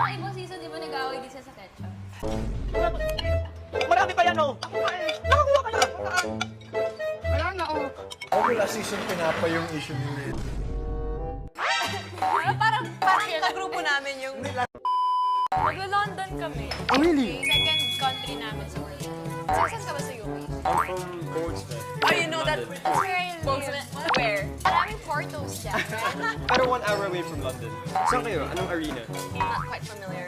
Parang ibang season, di ba nag-aaway din siya sa ketchup? Marami pa yan, oh! Nakakuha ka na! Wala na, oh. Ako last season pinapa yung issue ni Will. Parang Yung kagrupo namin yung... Maglo-London kami. Oh, really? Second country namin sa Korea. Saan ka ba sa UK? I'm from Portsmouth. Oh, you know that? That's where I live. Where? Maraming portos dyan. Pero 1 hour away from London. Saan kayo? Anong arena? Not quite familiar.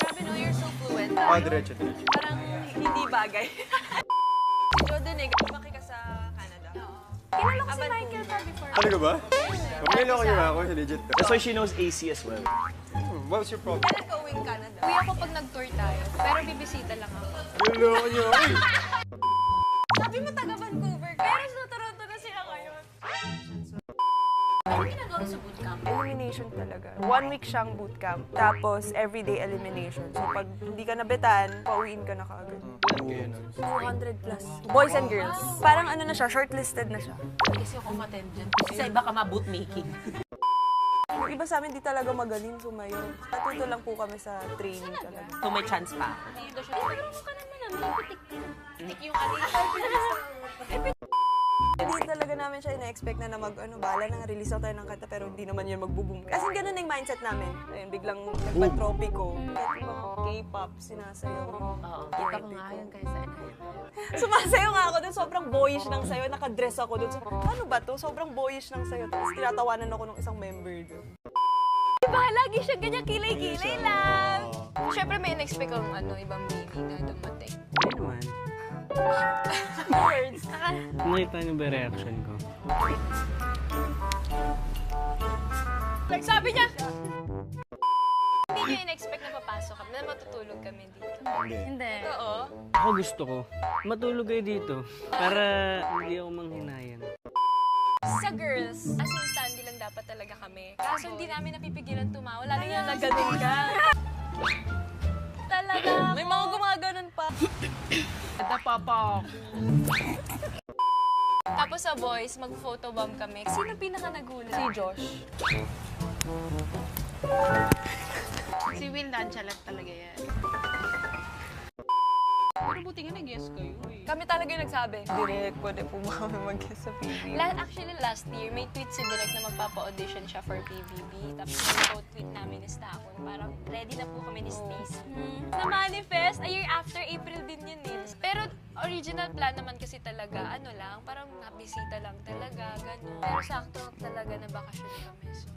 Grabe no, you're so fluent. Diretso. Parang hindi bagay. Si Jordan eh, lumaki ka sa Canada. Kilala ko si Michael pa before. Talaga ba? Ngayon ako yung ako, legit. That's why she knows AC as well. What's your problem? Kailan ka uwing Canada? Uwi ako pag nag-tour tayo. Pero bibisita lang ako. Hello, nyo. Sabi mo taga Vancouver ka. Pero sa Toronto na sila ngayon. Ano ginagawa sa bootcamp? Elimination talaga. 1 week siyang bootcamp. Tapos, everyday elimination. So, pag hindi ka nabitan, pauwiin ka na kaagad. 200 plus. Boys and girls. Parang ano na siya, shortlisted na siya. Kasi ako ma-attend dyan. Kasi sa iba ka ma-bootmaking. Yung iba sa amin di talaga magaling sumayo. Natuto lang po kami sa training talaga. So may chance pa. Dito siya. Pero ka naman naman. Pitik yung Hindi talaga namin siya ina-expect na bahala na release tayo ng kanta pero hindi naman yun magbo-boom. Kasi ganun yung mindset namin. Ayun, biglang nagpa-tropico. K-pop, sinasayaw. Oo. Kita ko nga yun kaysa Sumasayaw nga ako dun, sobrang boyish ng sayo. Nakadress ako dun. So, ano ba to? Sobrang boyish ng sayo. Tapos tinatawanan ako ng isang member dun. Diba, lagi siya ganyan kilay-kilay lang. Siyempre may in-expect kong ibang baby na dumating. Ano naman? Words. Nakita niyo ba reaction ko? Like sabi niya, hindi niya in-expect na papasok kami, na matutulog kami dito. Hindi. Oo. Ako gusto ko. Matulog kayo dito. Para hindi ako manghinayan. Sa girls, as in standy lang dapat talaga kami. Kaso hindi namin napipigilan tumawa, lalo na nagaling ka. Talaga. May mga gumaganon pa. Papa. Tapos sa boys, mag-photobomb kami. Sino pinaka nagulat? Si Josh. Si Will nonchalant talaga yan. Pero buti nga nag-guess kayo eh. Kami talaga yung nagsabi. Direk, pwede po ba kami mag-guess sa PBB? Actually, last year, may tweet si Direk na magpapa-audition siya for PBB. Tapos yung tweet namin ni Stakon, parang ready na po kami ni Stacey. Na-manifest, a year after, April din yun eh. Pero original plan naman kasi talaga, parang nabisita lang talaga, gano'n. Pero sakto talaga na bakasyon kami. So,